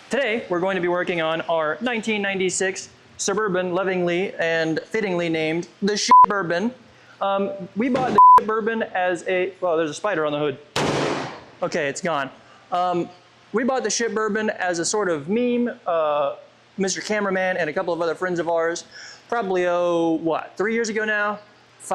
Today, we're going to be working on our 1996 Suburban, lovingly and fittingly named the Shit Bourbon. We bought the Shit Bourbon as a, well, there's a spider on the hood. Okay, it's gone. We bought the Shit Bourbon as a sort of meme. Mr. Cameraman and a couple of other friends of ours, probably, 3 years ago now? 3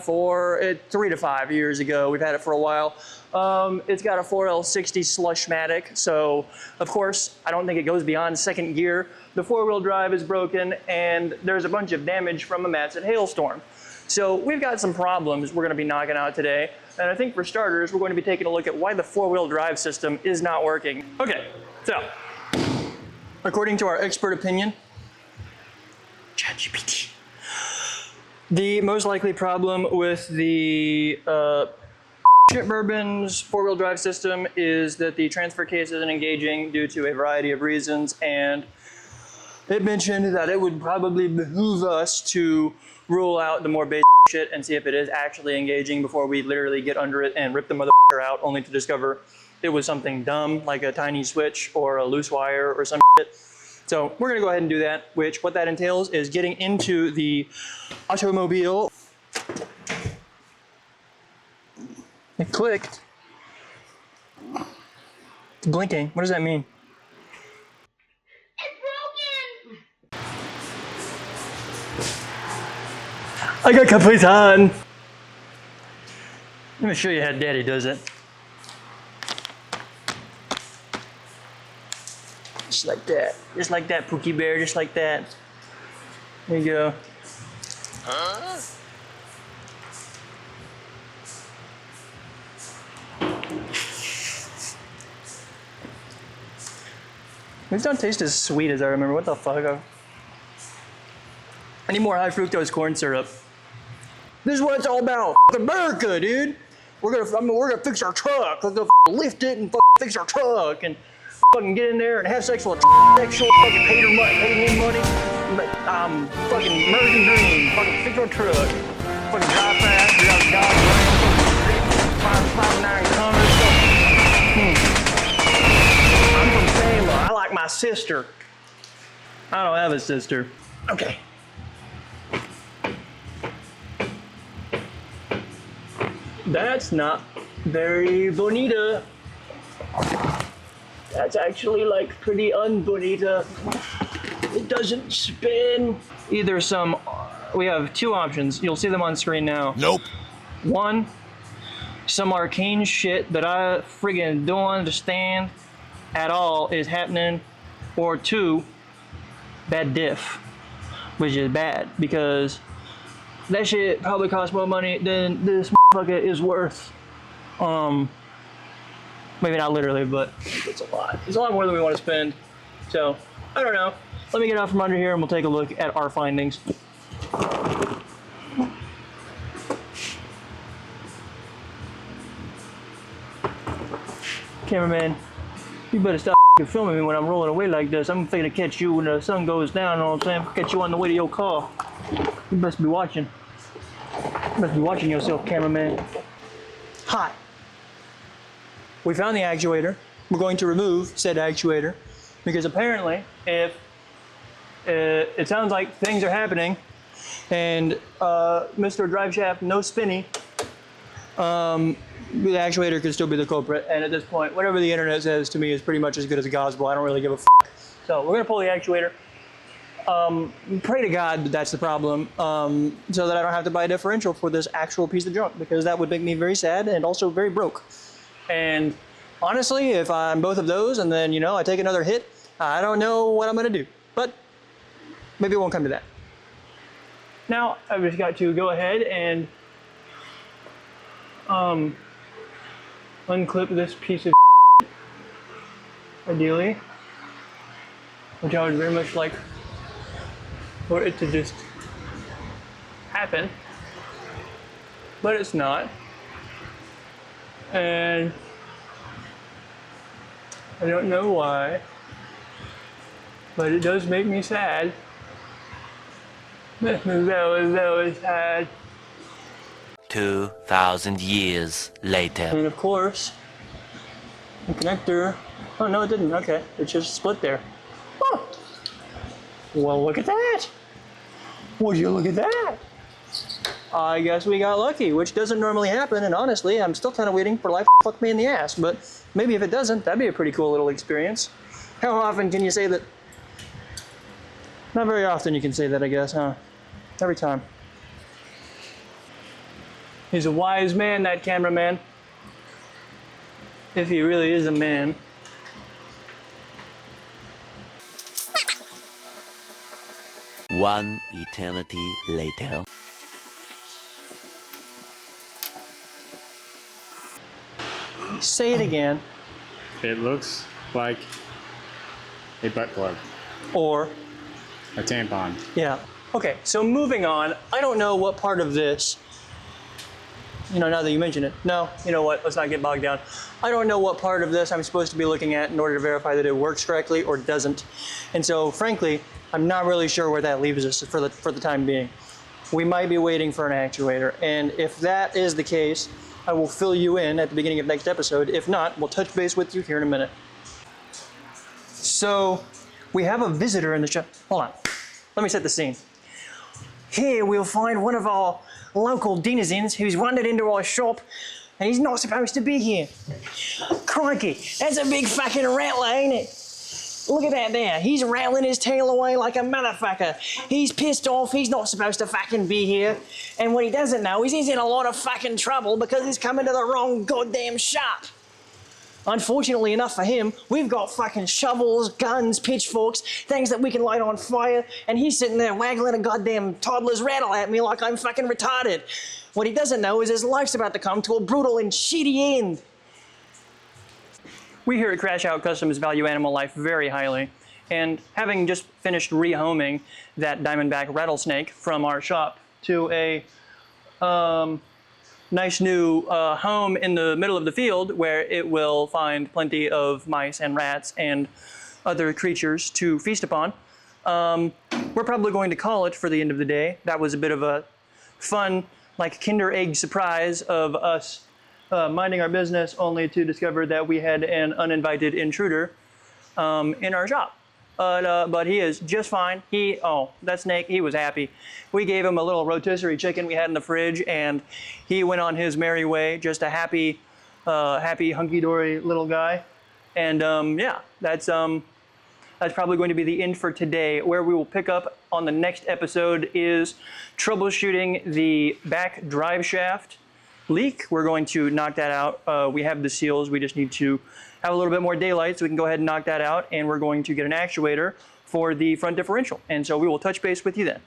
to 5 years ago. We've had it for a while. It's got a 4L60 Slushmatic, so of course I don't think it goes beyond second gear. The four-wheel drive is broken, and there's a bunch of damage from a massive hailstorm. So we've got some problems we're going to be knocking out today, and I think for starters we're going to be taking a look at why the four-wheel drive system is not working. Okay, so according to our expert opinion, ChatGPT, the most likely problem with the Shit Bourbon's four-wheel drive system is that the transfer case isn't engaging due to a variety of reasons, and it mentioned that it would probably behoove us to rule out the more basic shit and see if it is actually engaging before we literally get under it and rip the motherfucker out, only to discover it was something dumb like a tiny switch or a loose wire or some shit. So we're gonna go ahead and do that, which what that entails is getting into the automobile. It clicked. It's blinking. What does that mean? It's broken! I got complete on. Let me show you how Daddy does it. Just like that. Just like that, Pookie Bear. Just like that. There you go. Huh? These don't taste as sweet as I remember. What the fuck? I need more high fructose corn syrup. This is what it's all about. America, dude. We're gonna fix our truck. We're gonna lift it and fix our truck and fucking get in there and have sex with a sexual fucking pay him money. Fucking American dream. Fucking fix our truck. Fucking drive fast. We got a Dodge Ram. 559 Cummins. I'm from Salem. I like my sister. I don't have a sister. Okay. That's not very bonita. That's actually like pretty unbonita. It doesn't spin. Either we have two options. You'll see them on screen now. Nope. One, some arcane shit that I friggin' don't understand at all is happening. Or two, bad diff, which is bad because that shit probably costs more money than this motherfucker is worth. Maybe not literally, but it's a lot. It's a lot more than we want to spend. So, I don't know. Let me get out from under here and we'll take a look at our findings. Cameraman, you better stop filming me when I'm rolling away like this. I'm gonna catch you when the sun goes down, you know what I'm saying? Catch you on the way to your car. You best be watching. You must be watching yourself, cameraman. Hi. We found the actuator. We're going to remove said actuator because apparently if it sounds like things are happening and Mr. Drive Shaft no spinny, the actuator could still be the culprit, and at this point whatever the internet says to me is pretty much as good as gospel. I don't really give a fuck. So we're gonna pull the actuator. Pray to God that that's the problem, so that I don't have to buy a differential for this actual piece of junk, because that would make me very sad and also very broke. And honestly, if I'm both of those and then, I take another hit, I don't know what I'm gonna do. But maybe it won't come to that. Now, I've just got to go ahead and unclip this piece of ideally, which I would very much like for it to just happen, but it's not. And I don't know why, but it does make me sad. That was sad. 2,000 years later. And of course, the connector Oh, no, it didn't. Okay, it just split there. Oh. Well, look at that. Would you look at that? I guess we got lucky, which doesn't normally happen, and honestly, I'm still kind of waiting for life to fuck me in the ass, but maybe if it doesn't, that'd be a pretty cool little experience. How often can you say that? Not very often you can say that, I guess, huh? Every time. He's a wise man, that cameraman. If he really is a man. One eternity later. Say it again. It looks like a butt plug, Or, a tampon. yeah. Okay, so moving on. I don't know what part of this, now that you mention it. No, you know what? Let's not get bogged down. I don't know what part of this I'm supposed to be looking at in order to verify that it works correctly or doesn't. And so, frankly, I'm not really sure where that leaves us for the time being. We might be waiting for an actuator, and if that is the case, I will fill you in at the beginning of next episode. If not, we'll touch base with you here in a minute. So, we have a visitor in the shop. Hold on. Let me set the scene. Here we'll find one of our local denizens who's wandered into our shop, and he's not supposed to be here. Crikey, that's a big fucking rattler, ain't it? Look at that there. He's rattling his tail away like a motherfucker. He's pissed off. He's not supposed to fucking be here. And what he doesn't know is he's in a lot of fucking trouble because he's coming to the wrong goddamn shop. Unfortunately enough for him, we've got fucking shovels, guns, pitchforks, things that we can light on fire, and he's sitting there waggling a goddamn toddler's rattle at me like I'm fucking retarded. What he doesn't know is his life's about to come to a brutal and shitty end. We here at Crash Out Customs value animal life very highly, and having just finished rehoming that diamondback rattlesnake from our shop to a nice new home in the middle of the field where it will find plenty of mice and rats and other creatures to feast upon, we're probably going to call it for the end of the day. That was a bit of a fun, like Kinder Egg surprise of us minding our business only to discover that we had an uninvited intruder in our shop. But he is just fine. That snake, he was happy. We gave him a little rotisserie chicken we had in the fridge, and he went on his merry way, just a happy, hunky-dory little guy. And yeah, that's probably going to be the end for today. Where we will pick up on the next episode is troubleshooting the back drive shaft leak. We're going to knock that out. We have the seals. We just need to have a little bit more daylight so we can go ahead and knock that out, and we're going to get an actuator for the front differential. And so we will touch base with you then.